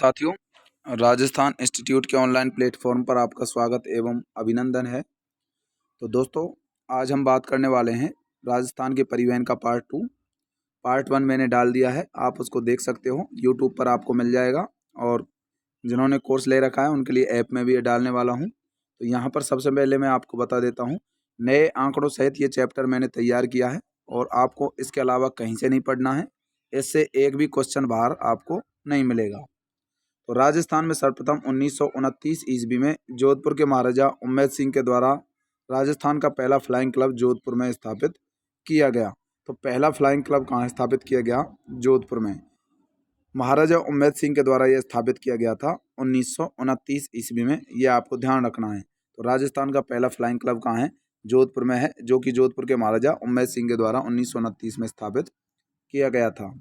साथियों, राजस्थान इंस्टीट्यूट के online platform पर आपका स्वागत एवं अभिनंदन है। तो दोस्तों, आज हम बात करने वाले हैं राजस्थान के परिवहन का पार्ट 1 मैंने डाल दिया है, आप उसको देख सकते हो, यूट्यूब पर आपको मिल जाएगा। और जिन्होंने कोर्स ले रखा है उनके लिए ऐप में भी ये डालने वाला हूँ। तो यहाँ पर सबसे पहले मैं आपको बता देता हूँ, नए आंकड़ों सहित ये चैप्टर मैंने तैयार किया है और आपको इसके अलावा कहीं से नहीं पढ़ना है। इससे एक भी क्वेश्चन बाहर आपको नहीं मिलेगा। तो राजस्थान में सर्वप्रथम 1929 ईस्वी में जोधपुर के महाराजा उम्मेद सिंह के द्वारा राजस्थान का पहला फ्लाइंग क्लब जोधपुर में स्थापित किया गया। तो पहला फ्लाइंग क्लब कहाँ स्थापित किया गया? जोधपुर में। महाराजा उम्मेद सिंह के द्वारा यह स्थापित किया गया था 1929 ईस्वी में, यह आपको ध्यान रखना है। तो राजस्थान का पहला फ्लाइंग क्लब कहाँ है? जोधपुर में है, जो कि जोधपुर के महाराजा उम्मेद सिंह के द्वारा 1929 में स्थापित किया गया था।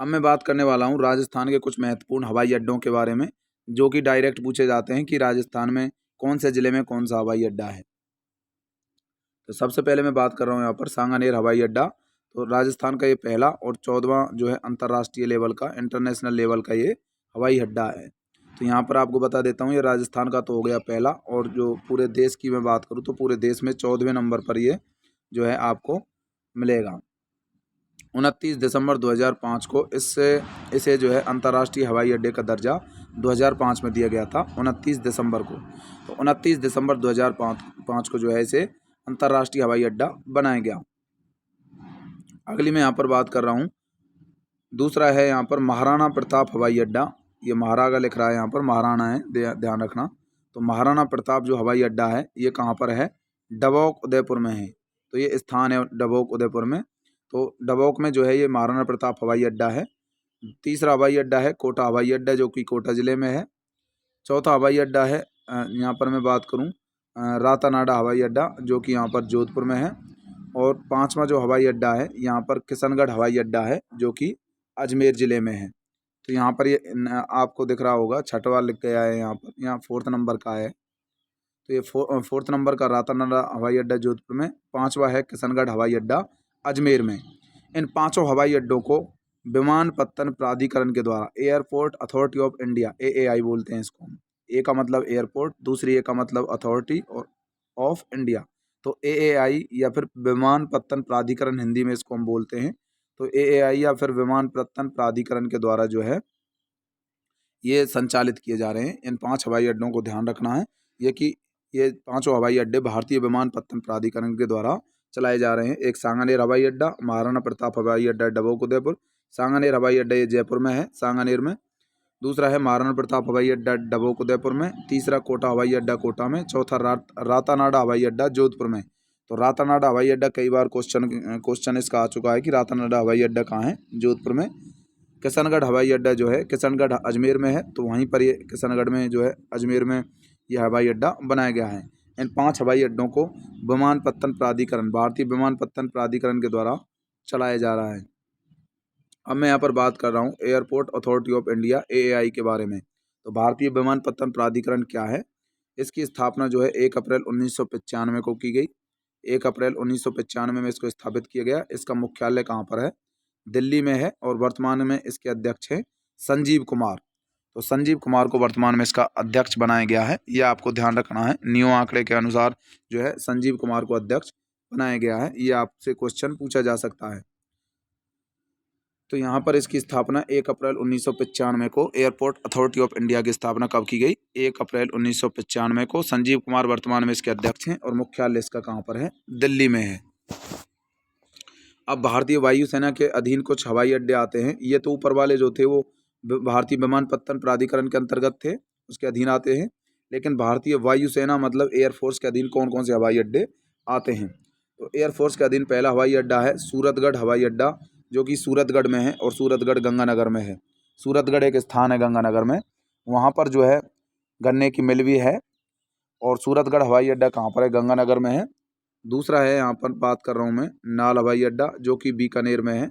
अब मैं बात करने वाला हूँ राजस्थान के कुछ महत्वपूर्ण हवाई अड्डों के बारे में, जो कि डायरेक्ट पूछे जाते हैं कि राजस्थान में कौन से ज़िले में कौन सा हवाई अड्डा है। तो सबसे पहले मैं बात कर रहा हूँ यहाँ पर सांगानेर हवाई अड्डा। तो राजस्थान का ये पहला और 14वां जो है अंतर्राष्ट्रीय लेवल का, इंटरनेशनल लेवल का ये हवाई अड्डा है। तो यहाँ पर आपको बता देता हूँ, ये राजस्थान का तो हो गया पहला, और जो पूरे देश की मैं बात करूँ तो पूरे देश में 14वें नंबर पर ये जो है आपको मिलेगा। 29 दिसंबर 2005 को इसे जो है अंतर्राष्ट्रीय हवाई अड्डे का दर्जा 2005 में दिया गया था, 29 दिसंबर को। तो 29 दिसंबर 2005 को जो है इसे अंतर्राष्ट्रीय हवाई अड्डा बनाया गया। अगली मैं यहाँ पर बात कर रहा हूँ, दूसरा है यहाँ पर महाराणा प्रताप हवाई अड्डा। ये महाराणा लिख रहा है, यहाँ पर महाराणा है, ध्यान रखना। तो महाराणा प्रताप जो हवाई अड्डा है ये कहाँ पर है? डबोक उदयपुर में है। तो ये स्थान है डबोक उदयपुर में। तो डबोक में जो है ये महाराणा प्रताप हवाई अड्डा है। तीसरा हवाई अड्डा है कोटा हवाई अड्डा, जो कि कोटा ज़िले में है। चौथा हवाई अड्डा है यहाँ पर मैं बात करूँ रातानाडा हवाई अड्डा, जो कि यहाँ पर जोधपुर में है। और पांचवा जो हवाई अड्डा है यहाँ पर किशनगढ़ हवाई अड्डा है, जो कि अजमेर ज़िले में है। तो यहाँ पर ये आपको दिख रहा होगा, छठवा लिख गया है यहाँ पर, यहाँ 4th नंबर का है। तो ये 4th नंबर का रातानाडा हवाई अड्डा जोधपुर में, पांचवा है किशनगढ़ हवाई अड्डा अजमेर में। इन पांचों हवाई अड्डों को विमानपत्तन प्राधिकरण के द्वारा, airport authority of India, AAI बोलते हैं इसको। ए का मतलब एयरपोर्ट, दूसरी ए का मतलब अथॉरिटी और ऑफ इंडिया। तो एएआई या फिर विमानपत्तन प्राधिकरण हिंदी में इसको हम बोलते हैं। तो एएआई या फिर विमानपत्तन प्राधिकरण के द्वारा जो है ये संचालित किए जा रहे हैं। इन 5 हवाई अड्डों को ध्यान रखना है, ये पांचों हवाई अड्डे भारतीय विमानपत्तन प्राधिकरण के द्वारा चलाए जा रहे हैं। एक सांगानेर हवाई अड्डा, महाराणा प्रताप हवाई अड्डा डबोक उदयपुर। सांगानेर हवाई अड्डा ये जयपुर में है, सांगानेर में। दूसरा है महाराणा प्रताप हवाई अड्डा डबोक उदयपुर में। तीसरा कोटा हवाई अड्डा कोटा में। चौथा रातानाडा हवाई अड्डा जोधपुर में। तो रातानाडा हवाई अड्डा कई बार क्वेश्चन इसका आ चुका है कि रातानाडा हवाई अड्डा कहाँ है? जोधपुर में। किशनगढ़ हवाई अड्डा जो है, किशनगढ़ अजमेर में है, तो वहीं पर ये किशनगढ़ में जो है अजमेर में यह हवाई अड्डा बनाया गया है। इन 5 हवाई अड्डों को विमानपत्तन प्राधिकरण, भारतीय विमानपत्तन प्राधिकरण के द्वारा चलाया जा रहा है। अब मैं यहाँ पर बात कर रहा हूँ airport authority of India, AAI के बारे में। तो भारतीय विमानपत्तन प्राधिकरण क्या है? इसकी स्थापना जो है 1 अप्रैल 1995 को की गई। 1 अप्रैल 1995 में इसको स्थापित किया गया। इसका मुख्यालय कहाँ पर है? दिल्ली में है, और वर्तमान में इसके अध्यक्ष हैं संजीव कुमार। तो संजीव कुमार को वर्तमान में इसका अध्यक्ष बनाया गया है, यह आपको ध्यान रखना है। न्यू आंकड़े के अनुसार जो है संजीव कुमार को अध्यक्ष बनाया गया है, ये आपसे क्वेश्चन पूछा जा सकता है। तो यहाँ पर इसकी स्थापना 1 अप्रैल 1995 को, एयरपोर्ट अथॉरिटी ऑफ इंडिया की स्थापना कब की गई? 1 अप्रैल 1995 को। संजीव कुमार वर्तमान में इसके अध्यक्ष हैं, और मुख्यालय इसका कहाँ पर है? दिल्ली में है। अब भारतीय वायुसेना के अधीन कुछ हवाई अड्डे आते हैं। ये तो ऊपर वाले जो थे वो भारतीय विमानपत्तन प्राधिकरण के अंतर्गत थे, उसके अधीन आते हैं। लेकिन भारतीय वायुसेना मतलब एयरफोर्स के अधीन कौन कौन से हवाई अड्डे आते हैं? तो एयरफोर्स के अधीन पहला हवाई अड्डा है सूरतगढ़ हवाई अड्डा, जो कि सूरतगढ़ में है, और सूरतगढ़ गंगानगर में है। सूरतगढ़ एक स्थान है गंगानगर में, वहाँ पर जो है गन्ने की मिल भी है। और सूरतगढ़ हवाई अड्डा कहाँ पर है? गंगानगर में है। दूसरा है यहाँ पर बात कर रहा हूँ मैं नाल हवाई अड्डा, जो कि बीकानेर में है,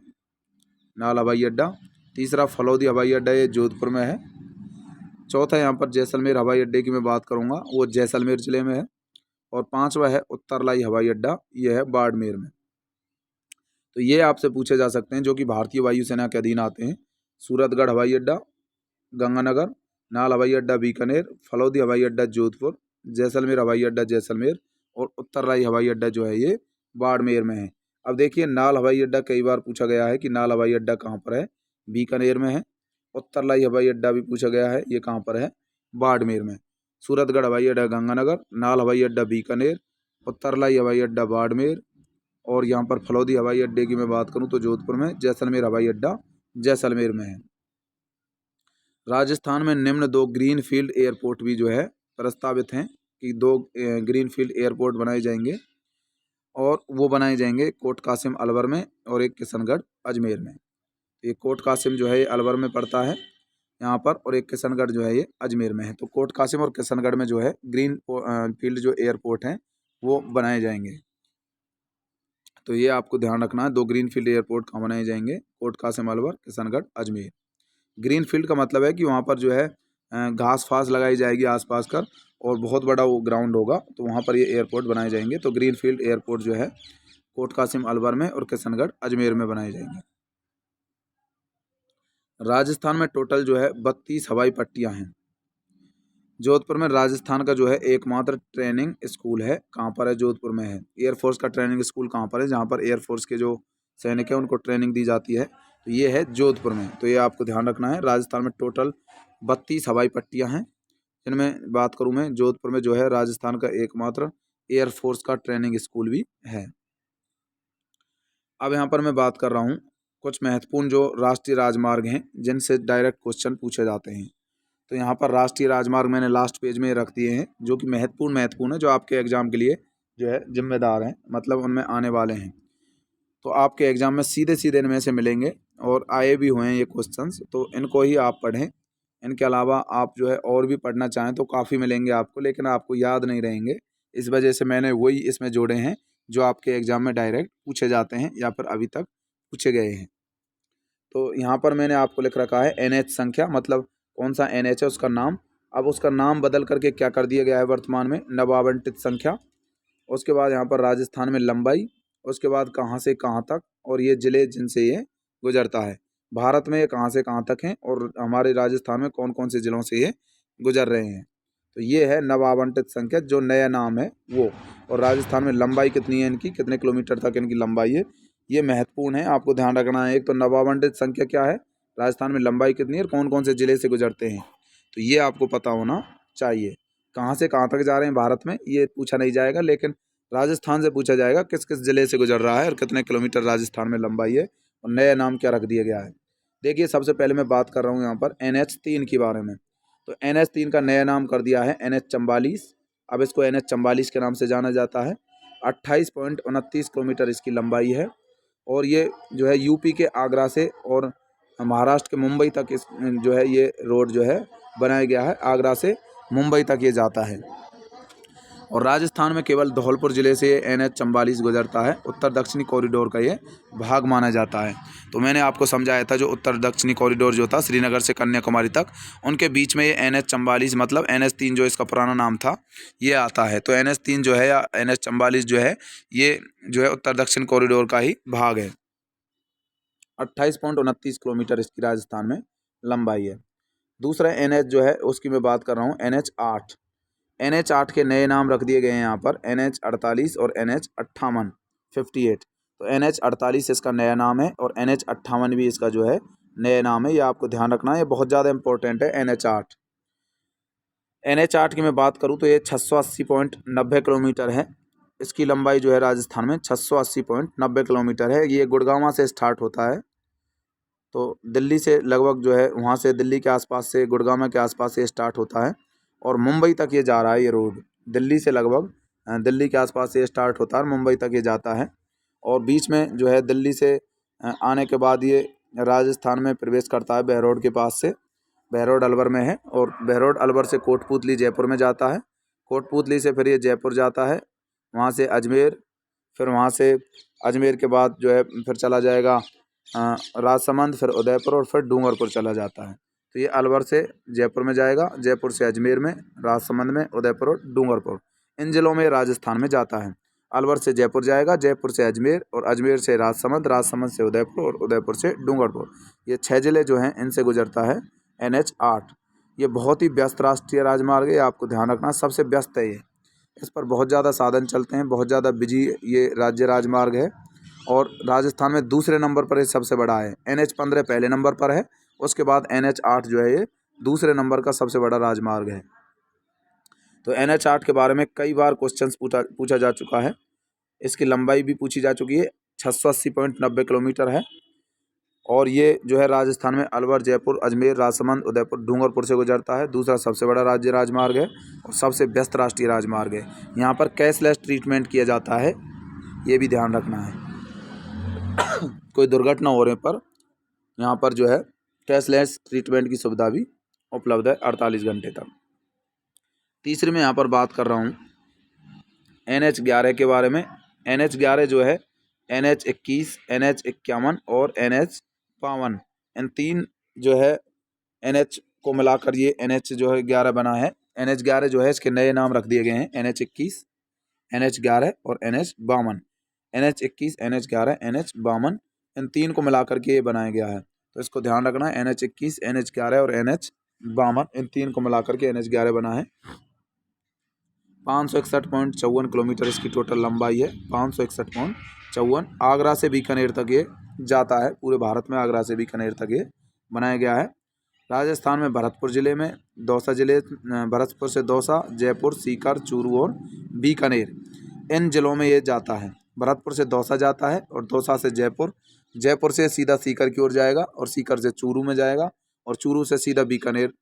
नाल हवाई अड्डा। तीसरा फलौदी हवाई अड्डा, ये जोधपुर में है। चौथा यहाँ पर जैसलमेर हवाई अड्डे की मैं बात करूँगा, वो जैसलमेर ज़िले में है। और पांचवा है उत्तरलाई हवाई अड्डा, ये है बाड़मेर में। तो ये आपसे पूछे जा सकते हैं, जो कि भारतीय वायुसेना के अधीन आते हैं। सूरतगढ़ हवाई अड्डा, गंगानगर, नाल हवाई अड्डा बीकानेर, फलौदी हवाई अड्डा जोधपुर, जैसलमेर हवाई अड्डा जैसलमेर और उत्तरराई हवाई अड्डा जो है ये बाड़मेर में है। अब देखिए नाल हवाई अड्डा कई बार पूछा गया है कि नाल हवाई अड्डा कहाँ पर है, बीकानेर में है। उत्तरलाई हवाई अड्डा भी पूछा गया है, ये कहाँ पर है, बाड़मेर में। सूरतगढ़ हवाई अड्डा गंगानगर, नाल हवाई अड्डा बीकानेर, उत्तरलाई हवाई अड्डा बाड़मेर और यहाँ पर फलौदी हवाई अड्डे की मैं बात करूँ तो जोधपुर में, जैसलमेर हवाई अड्डा जैसलमेर में है। राजस्थान में निम्न 2 ग्रीन फील्ड एयरपोर्ट भी जो है प्रस्तावित हैं कि 2 ग्रीन फील्ड एयरपोर्ट बनाए जाएंगे और वो बनाए जाएंगे कोट कासिम अलवर में और एक किशनगढ़ अजमेर में। ये कोट कासिम जो है ये अलवर में पड़ता है यहाँ पर और एक किशनगढ़ जो है ये अजमेर में है। तो कोट कासिम और किशनगढ़ में जो है ग्रीन फील्ड जो एयरपोर्ट हैं वो बनाए जाएंगे। तो ये आपको ध्यान रखना है, 2 ग्रीन फील्ड एयरपोर्ट कहाँ बनाए जाएंगे, कोट कासिम अलवर, किशनगढ़ अजमेर। ग्रीन फील्ड का मतलब है कि वहाँ पर जो है घास फास लगाई जाएगी आसपास कर और बहुत बड़ा वो ग्राउंड होगा, तो वहाँ पर ये एयरपोर्ट बनाए जाएंगे। तो ग्रीन फील्ड एयरपोर्ट जो है कोट कासिम अलवर में और किशनगढ़ अजमेर में बनाए जाएंगे। राजस्थान में टोटल जो है 32 हवाई पट्टियाँ हैं। जोधपुर में राजस्थान का जो है एकमात्र ट्रेनिंग स्कूल है, कहाँ पर है, जोधपुर में है। एयरफोर्स का ट्रेनिंग स्कूल कहाँ पर है, जहाँ पर एयरफोर्स के जो सैनिक हैं उनको ट्रेनिंग दी जाती है, तो ये है जोधपुर में। तो ये आपको ध्यान रखना है। राजस्थान में टोटल 32 हवाई पट्टियाँ हैं, जिनमें बात करूँ मैं जोधपुर में जो है राजस्थान का एकमात्र एयरफोर्स का ट्रेनिंग स्कूल भी है। अब यहाँ पर मैं बात कर रहा हूँ कुछ महत्वपूर्ण जो राष्ट्रीय राजमार्ग हैं जिनसे डायरेक्ट क्वेश्चन पूछे जाते हैं। तो यहाँ पर राष्ट्रीय राजमार्ग मैंने लास्ट पेज में रख दिए हैं जो कि महत्वपूर्ण है, जो आपके एग्जाम के लिए जो है जिम्मेदार हैं, मतलब उनमें आने वाले हैं। तो आपके एग्जाम में सीधे सीधे इनमें से मिलेंगे और आए भी हुए हैं ये क्वेश्चंस, तो इनको ही आप पढ़ें। इनके अलावा आप जो है और भी पढ़ना चाहें तो काफ़ी मिलेंगे आपको, लेकिन आपको याद नहीं रहेंगे। इस वजह से मैंने वही इसमें जोड़े हैं जो आपके एग्जाम में डायरेक्ट पूछे जाते हैं या फिर अभी तक पूछे गए हैं। तो यहाँ पर मैंने आपको लिख रखा है NH संख्या, मतलब कौन सा NH है उसका नाम। अब उसका नाम बदल करके क्या कर दिया गया है वर्तमान में, नव आवंटित संख्या। उसके बाद यहाँ पर राजस्थान में लंबाई, उसके बाद कहाँ से कहाँ तक और ये ज़िले जिनसे ये गुजरता है। भारत में ये कहाँ से कहाँ तक हैं और हमारे राजस्थान में कौन कौन से ज़िलों से ये गुजर रहे हैं। तो ये है नव आवंटित संख्या, जो नया नाम है वो। और राजस्थान में लंबाई कितनी है इनकी, कितने किलोमीटर तक इनकी लंबाई है, ये महत्वपूर्ण है, आपको ध्यान रखना है। एक तो नव आवंटित संख्या क्या है, राजस्थान में लंबाई कितनी है और कौन कौन से ज़िले से गुजरते हैं, तो ये आपको पता होना चाहिए। कहाँ से कहाँ तक जा रहे हैं भारत में ये पूछा नहीं जाएगा, लेकिन राजस्थान से पूछा जाएगा किस किस ज़िले से गुजर रहा है और कितने किलोमीटर राजस्थान में लंबाई है और नया नाम क्या रख दिया गया है। देखिए सबसे पहले मैं बात कर रहा हूँ यहाँ पर NH3 के बारे में। तो NH3 का नया नाम कर दिया है NH44। अब इसको NH44 के नाम से जाना जाता है। 28.29 किलोमीटर इसकी लंबाई है और ये जो है यूपी के आगरा से और महाराष्ट्र के मुंबई तक इस जो है ये रोड जो है बनाया गया है। आगरा से मुंबई तक ये जाता है और राजस्थान में केवल धौलपुर ज़िले से NH44 गुजरता है। उत्तर दक्षिणी कॉरिडोर का ये भाग माना जाता है। तो मैंने आपको समझाया था जो उत्तर दक्षिणी कॉरिडोर जो था श्रीनगर से कन्याकुमारी तक, उनके बीच में ये NH44 मतलब NH3 जो इसका पुराना नाम था ये आता है। तो NH3 जो है या NH44 जो है ये जो है उत्तर दक्षिण कॉरिडोर का ही भाग है। 28.29 किलोमीटर इसकी राजस्थान में लंबाई है। दूसरा NH जो है उसकी मैं बात कर रहा हूँ NH8। NH8 के नए नाम रख दिए गए हैं यहाँ पर NH48 और NH58। तो NH48 इसका नया नाम है और NH58 भी इसका जो है नया नाम है, ये आपको ध्यान रखना है, ये बहुत ज़्यादा इंपॉर्टेंट है। NH8 की मैं बात करूँ तो ये 680.90 किलोमीटर है। इसकी लंबाई जो है राजस्थान में 680.90 किलोमीटर है। ये गुड़गांव से स्टार्ट होता है, तो दिल्ली से लगभग जो है वहाँ से दिल्ली के आसपास से गुड़गांव के आसपास से स्टार्ट होता है और मुंबई तक ये जा रहा है। ये रोड दिल्ली से लगभग दिल्ली के आसपास से स्टार्ट होता है और मुंबई तक ये जाता है और बीच में जो है दिल्ली से आने के बाद ये राजस्थान में प्रवेश करता है बहरोड के पास से। बहरोड अलवर में है और बहरोड अलवर से कोटपूतली जयपुर में जाता है। कोटपूतली से फिर ये जयपुर जाता है, वहाँ से अजमेर, फिर वहाँ से अजमेर के बाद जो है फिर चला जाएगा राजसमंद, फिर उदयपुर और फिर डूंगरपुर चला जाता है। तो ये अलवर से जयपुर में जाएगा, जयपुर से अजमेर में, राजसमंद में, उदयपुर और डूंगरपुर, इन ज़िलों में राजस्थान में जाता है। अलवर से जयपुर जाएगा, जयपुर से अजमेर और अजमेर से राजसमंद, राजसमंद से उदयपुर और उदयपुर से डूंगरपुर। ये 6 ज़िले जो हैं इनसे गुजरता है NH8 ये बहुत ही व्यस्त राष्ट्रीय राजमार्ग है, आपको ध्यान रखना, सबसे व्यस्त है ये। इस पर बहुत ज़्यादा साधन चलते हैं, बहुत ज़्यादा बिजी ये राज्य राजमार्ग है और राजस्थान में दूसरे नंबर पर ये सबसे बड़ा है। NH15 पहले नंबर पर है, उसके बाद NH8 जो है ये दूसरे नंबर का सबसे बड़ा राजमार्ग है। तो NH8 के बारे में कई बार क्वेश्चंस पूछा जा चुका है। इसकी लंबाई भी पूछी जा चुकी है, 680.90 किलोमीटर है और ये जो है राजस्थान में अलवर, जयपुर, अजमेर, राजसमंद, उदयपुर, डूंगरपुर से गुजरता है। दूसरा सबसे बड़ा राज्य राजमार्ग है और सबसे व्यस्त राष्ट्रीय राजमार्ग है। यहाँ पर कैशलेस ट्रीटमेंट किया जाता है, ये भी ध्यान रखना है। कोई दुर्घटना होने पर यहाँ पर जो है कैशलेस ट्रीटमेंट की सुविधा भी उपलब्ध है 48 घंटे तक। तीसरी में यहाँ पर बात कर रहा हूँ NH11 के बारे में। NH11 जो है NH21, NH51 और NH52 इन तीन जो है NH को मिलाकर ये NH जो है 11 बना है। NH11 जो है इसके नए नाम रख दिए गए हैं, NH21, NH11 और NH52। NH21, NH11, NH52 इन तीन को मिलाकर के ये बनाया गया है, तो इसको ध्यान रखना है। NH21, NH11 और NH52 इन तीन को मिलाकर के NH11 बना है। 561.54 किलोमीटर इसकी टोटल लंबाई है, 561.54। आगरा से बीकानेर तक ये जाता है, पूरे भारत में आगरा से बीकानेर तक ये बनाया गया है। राजस्थान में भरतपुर ज़िले में, दौसा ज़िले, भरतपुर से दौसा, जयपुर, सीकर, चूरू और बीकानेर इन ज़िलों में ये जाता है। भरतपुर से दौसा जाता है और दौसा से जयपुर, जयपुर से सीधा सीकर की ओर जाएगा और सीकर से चूरू में जाएगा और चूरू से सीधा बीकानेर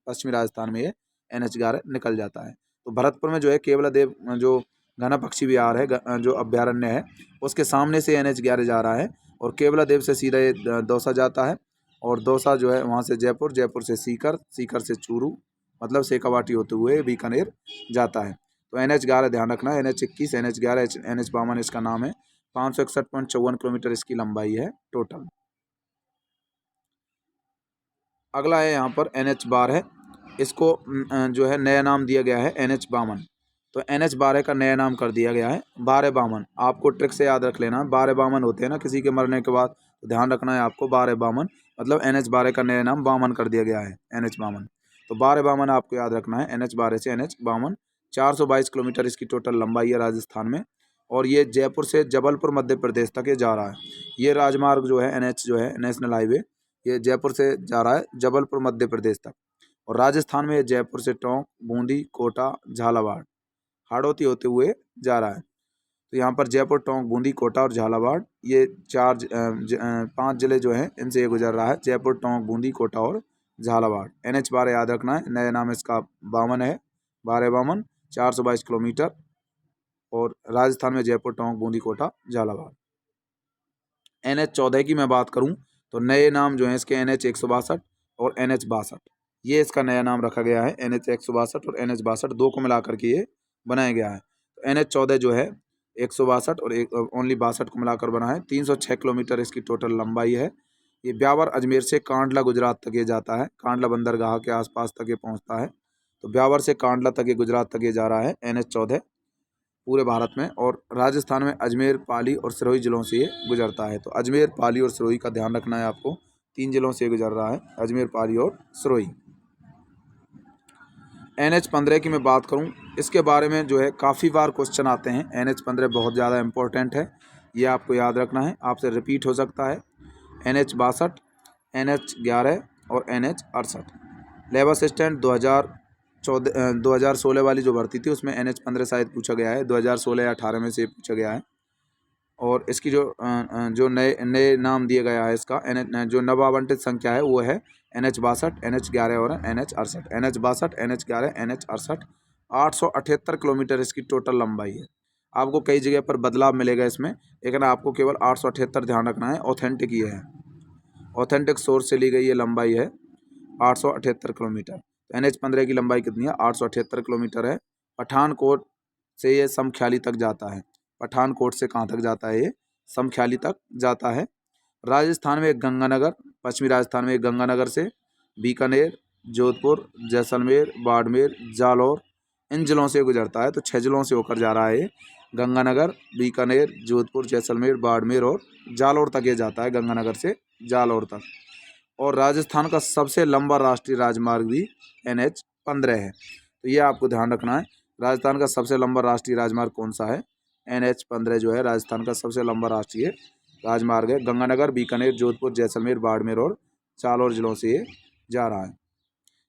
पश्चिमी राजस्थान में ये NH11 निकल जाता है। तो भरतपुर में जो है केवलादेव जो घना पक्षी विहार है, जो अभ्यारण्य है, उसके सामने से NH11 जा रहा है और केवलादेव से सीधा ये दौसा जाता है और दौसा जो है वहाँ से जयपुर, जयपुर से सीकर, सीकर से चूरू मतलब शेखावाटी होते हुए बीकानेर जाता है। तो NH11 ध्यान रखना है, NH21, NH11, NH52 इसका नाम है। 561.54 किलोमीटर इसकी लंबाई है टोटल। अगला है यहाँ पर NH12, इसको जो है नया नाम दिया गया है NH52। तो NH12 का नया नाम कर दिया गया है 1252। आपको ट्रिक से याद रख लेना, 1252 होते हैं ना किसी के मरने के बाद, तो ध्यान रखना है आपको 1252 मतलब NH12 का नया नाम 52 कर दिया गया है, NH52। तो 1252 आपको याद रखना है, NH12 से NH52। 422 किलोमीटर इसकी टोटल लंबाई है राजस्थान में और ये जयपुर से जबलपुर मध्य प्रदेश तक ये जा रहा है। ये राजमार्ग जो है NH जो है नेशनल हाईवे, ये जयपुर से जा रहा है जबलपुर मध्य प्रदेश तक और राजस्थान में ये जयपुर से टोंक, बूंदी, कोटा, झालावाड़, हाड़ौती होते हुए जा रहा है। तो यहाँ पर जयपुर, टोंक, बूंदी, कोटा और झालावाड़ ये 5 ज़िले जो हैं इनसे ये गुजर रहा है, जयपुर, टोंक, बूंदी, कोटा और झालावाड़। NH12 याद रखना है, नया नाम इसका 52 है, 1252, 422 किलोमीटर और राजस्थान में जयपुर, टोंक, बूंदी, कोटा, झालावाड़। NH14 की मैं बात करूं तो नए नाम जो हैं इसके NH162 और NH62, ये इसका नया नाम रखा गया है। NH162 और NH62 दो को मिलाकर के ये बनाया गया है। तो NH14 जो है 162 और ओनली 62 को मिलाकर बना है। 306 किलोमीटर इसकी टोटल लंबाई है। ये ब्यावर अजमेर से कांडला गुजरात तक ये जाता है, कांडला बंदरगाह के आसपास तक ये पहुंचता है। तो ब्यावर से कांडला तक ये गुजरात तक ये जा रहा है NH14 पूरे भारत में और राजस्थान में अजमेर, पाली और सिरोही ज़िलों से ये गुजरता है। तो अजमेर, पाली और सिरोही का ध्यान रखना है आपको, 3 ज़िलों से गुजर रहा है, अजमेर, पाली और सिरोही। NH15 की मैं बात करूं, इसके बारे में जो है काफ़ी बार क्वेश्चन आते हैं। NH15 बहुत ज़्यादा इम्पोर्टेंट है, ये आपको याद रखना है, आपसे रिपीट हो सकता है। NH62, NH11 और NH68। लेबर असिस्टेंट 2016 वाली जो भर्ती थी उसमें NH15 शायद पूछा गया है, 2016 या 18 में से पूछा गया है। और इसकी जो नए नाम दिया गया है इसका, जो नव आवंटित संख्या है वो है NH62, NH11 और NH68। NH62, NH11, NH68, 878 kilometre इसकी टोटल लंबाई है। आपको कई जगह पर बदलाव मिलेगा इसमें, लेकिन आपको केवल 878 ध्यान रखना है, ऑथेंटिक ये है, ऑथेंटिक सोर्स से ली गई ये लंबाई है 878 किलोमीटर। NH15 की लंबाई कितनी है? 878 किलोमीटर है। पठानकोट से ये समख्याली तक जाता है। पठानकोट से कहाँ तक जाता है? ये समख्याली तक जाता है। राजस्थान में गंगानगर, पश्चिमी राजस्थान में गंगानगर से बीकानेर, जोधपुर, जैसलमेर, बाड़मेर, जालौर इन ज़िलों से गुजरता है। तो 6 ज़िलों से होकर जा रहा है ये, गंगानगर, बीकानेर, जोधपुर, जैसलमेर, बाड़मेर और जालौर तक ये जाता है, गंगानगर से जालौर तक। और राजस्थान का सबसे लंबा राष्ट्रीय राजमार्ग भी NH-15 है। तो ये आपको ध्यान रखना है, राजस्थान का सबसे लंबा राष्ट्रीय राजमार्ग कौन सा है। NH-15 जो है राजस्थान का सबसे लंबा राष्ट्रीय राजमार्ग है। गंगानगर, बीकानेर, जोधपुर, जैसलमेर, बाड़मेर और जालौर जिलों से ये जा रहा है।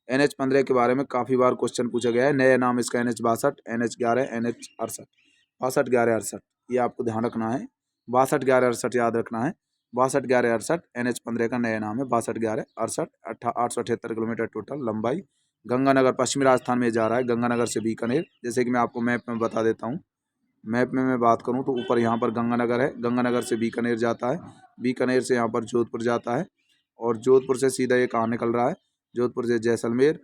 NH-15 के बारे में काफ़ी बार क्वेश्चन पूछा गया है। नया नाम इसका NH-62, NH-11, NH-68, 62-11-68, ये आपको ध्यान रखना है। 62-11-68 याद रखना है। 62-11-68 NH-15 का नया नाम है। 62-11-68, 878 किलोमीटर टोटल लंबाई। गंगानगर पश्चिमी राजस्थान में जा रहा है, गंगानगर से बीकानेर। जैसे कि मैं आपको मैप में बता देता हूँ, मैप में मैं बात करूँ तो ऊपर यहाँ पर गंगानगर है, गंगानगर से बीकानेर जाता है, बीकानेर से यहाँ पर जोधपुर जाता है और जोधपुर से सीधा ये कहाँ निकल रहा है, जोधपुर से जैसलमेर,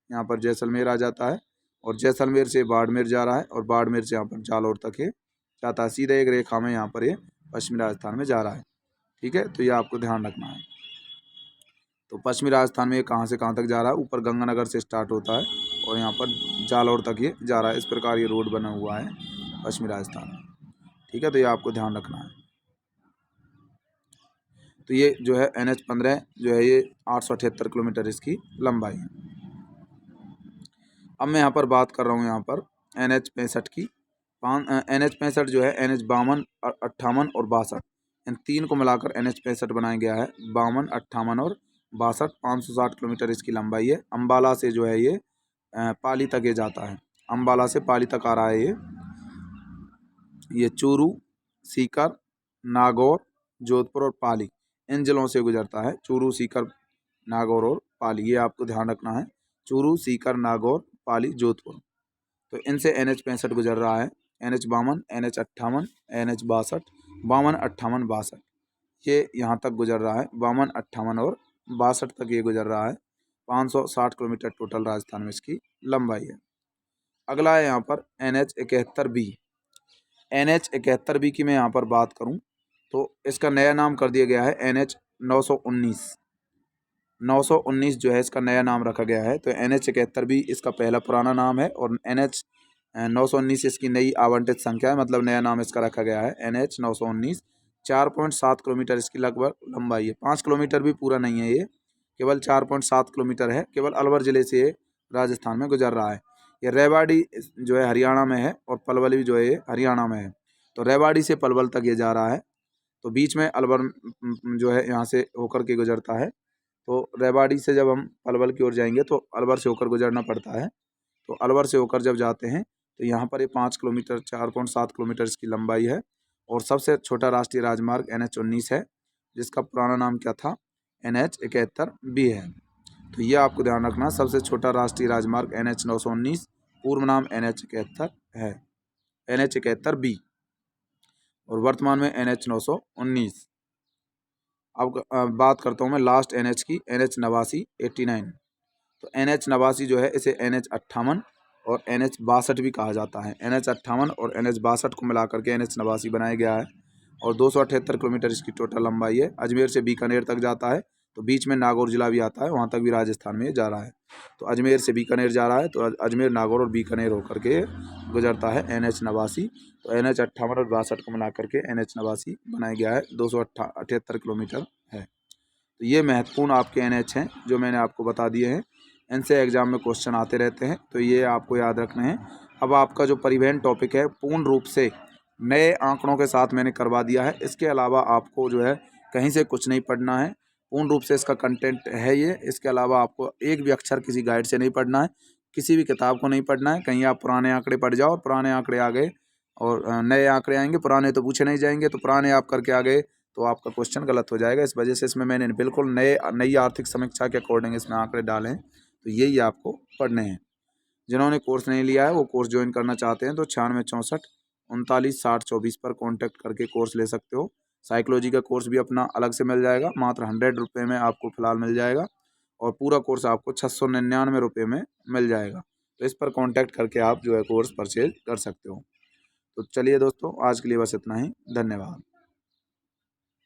यहाँ पर जैसलमेर आ जाता है और जैसलमेर से बाड़मेर जा रहा है और बाड़मेर से यहाँ पर जालौर तक ये जाता है। सीधा एक रेखा में यहाँ पर ये पश्चिमी राजस्थान में जा रहा है। ठीक है, तो ये आपको ध्यान रखना है। तो पश्चिमी राजस्थान में ये कहाँ से कहाँ तक जा रहा है, ऊपर गंगानगर से स्टार्ट होता है और यहाँ पर जालौर तक ये जा रहा है। इस प्रकार ये रोड बना हुआ है पश्चिमी राजस्थान में। ठीक है, तो ये आपको ध्यान रखना है। तो ये जो है NH-15 जो है ये 878 किलोमीटर इसकी लंबाई है। अब मैं यहाँ पर बात कर रहा हूँ यहाँ पर NH-65 की। NH-65 जो है NH-52, 58 और 62, इन तीन को मिलाकर NH-65 बनाया गया है। 52, 58 और 62, 560 किलोमीटर इसकी लंबाई है। अम्बाला से जो है ये पाली तक ये जाता है, अम्बाला से पाली तक आ रहा है ये चूरू, सीकर, नागौर, जोधपुर और पाली, इन जिलों से गुजरता है। चूरू, सीकर, नागौर और पाली, ये आपको ध्यान रखना है। चूरू, सीकर, नागौर, पाली, जोधपुर, तो इनसे NH-65 गुजर रहा है। NH-52, NH-58, NH-62, 52, 58, 62, ये यहाँ तक गुजर रहा है। 52, 58 और 62 तक ये गुजर रहा है। 560 किलोमीटर टोटल राजस्थान में इसकी लंबाई है। अगला है यहाँ पर NH-71B। NH-71B की मैं यहाँ पर बात करूँ तो इसका नया नाम कर दिया गया है NH-919। 919 जो है इसका नया नाम रखा गया है। तो NH-71B इसका पहला पुराना नाम है और NH-919 इसकी नई आवंटित संख्या है, मतलब नया नाम इसका रखा गया है NH-919। 4.7 किलोमीटर इसकी लगभग लंबाई है। 5 किलोमीटर भी पूरा नहीं है, ये केवल 4.7 किलोमीटर है। केवल अलवर ज़िले से ये राजस्थान में गुजर रहा है। ये रेवाड़ी जो है हरियाणा में है और पलवल भी जो है ये हरियाणा में है। तो रेवाड़ी से पलवल तक ये जा रहा है, तो बीच में अलवर जो है यहाँ से होकर के गुजरता है। तो रेवाड़ी से जब हम पलवल की ओर जाएंगे तो अलवर से होकर गुजरना पड़ता है। तो अलवर से होकर जब जाते हैं तो यहाँ पर ये 5 किलोमीटर, 4.7 किलोमीटर इसकी लंबाई है। और सबसे छोटा राष्ट्रीय राजमार्ग NH-19 है, जिसका पुराना नाम क्या था, NH-71B है। तो ये आपको ध्यान रखना, सबसे छोटा राष्ट्रीय राजमार्ग NH-919, पूर्व नाम NH-71 है, NH-71B, और वर्तमान में NH-919। अब बात करता हूँ मैं लास्ट NH की, NH-89, 89। तो NH-89 जो है इसे NH-58 और NH-62 भी कहा जाता है। NH-58 और NH-62 को मिलाकर के NH-89 बनाया गया है और 278 किलोमीटर इसकी टोटल लंबाई है। अजमेर से बीकानेर तक जाता है, तो बीच में नागौर जिला भी आता है, वहाँ तक भी राजस्थान में जा रहा है। तो अजमेर से बीकानेर जा रहा है, तो अजमेर, नागौर और बीकानेर होकर के गुजरता है NH-89। तो NH-58 और 62 को मिला करके NH-89 बनाया गया है, 278 किलोमीटर है। तो ये महत्वपूर्ण आपके NH हैं जो मैंने आपको बता दिए हैं। इनसे एग्जाम में क्वेश्चन आते रहते हैं, तो ये आपको याद रखने हैं। अब आपका जो परिवहन टॉपिक है पूर्ण रूप से नए आंकड़ों के साथ मैंने करवा दिया है। इसके अलावा आपको जो है कहीं से कुछ नहीं पढ़ना है, पूर्ण रूप से इसका कंटेंट है ये। इसके अलावा आपको एक भी अक्षर किसी गाइड से नहीं पढ़ना है, किसी भी किताब को नहीं पढ़ना है। कहीं आप पुराने आंकड़े पढ़ जाओ और पुराने आंकड़े आ गए और नए आंकड़े आएंगे, पुराने तो पूछे नहीं जाएंगे, तो पुराने आप करके आ गए तो आपका क्वेश्चन गलत हो जाएगा। इस वजह से इसमें मैंने बिल्कुल नई आर्थिक समीक्षा के अकॉर्डिंग इसमें आंकड़े डाले हैं, तो यही आपको पढ़ने हैं। जिन्होंने कोर्स नहीं लिया है वो कोर्स ज्वाइन करना चाहते हैं तो 96 64 39 60 24 पर कॉन्टैक्ट करके कोर्स ले सकते हो। साइकोलॉजी का कोर्स भी अपना अलग से मिल जाएगा, मात्र 100 रुपये में आपको फ़िलहाल मिल जाएगा और पूरा कोर्स आपको 699 रुपये में मिल जाएगा। तो इस पर कॉन्टैक्ट करके आप जो है कोर्स परचेज कर सकते हो। तो चलिए दोस्तों, आज के लिए बस इतना ही। धन्यवाद।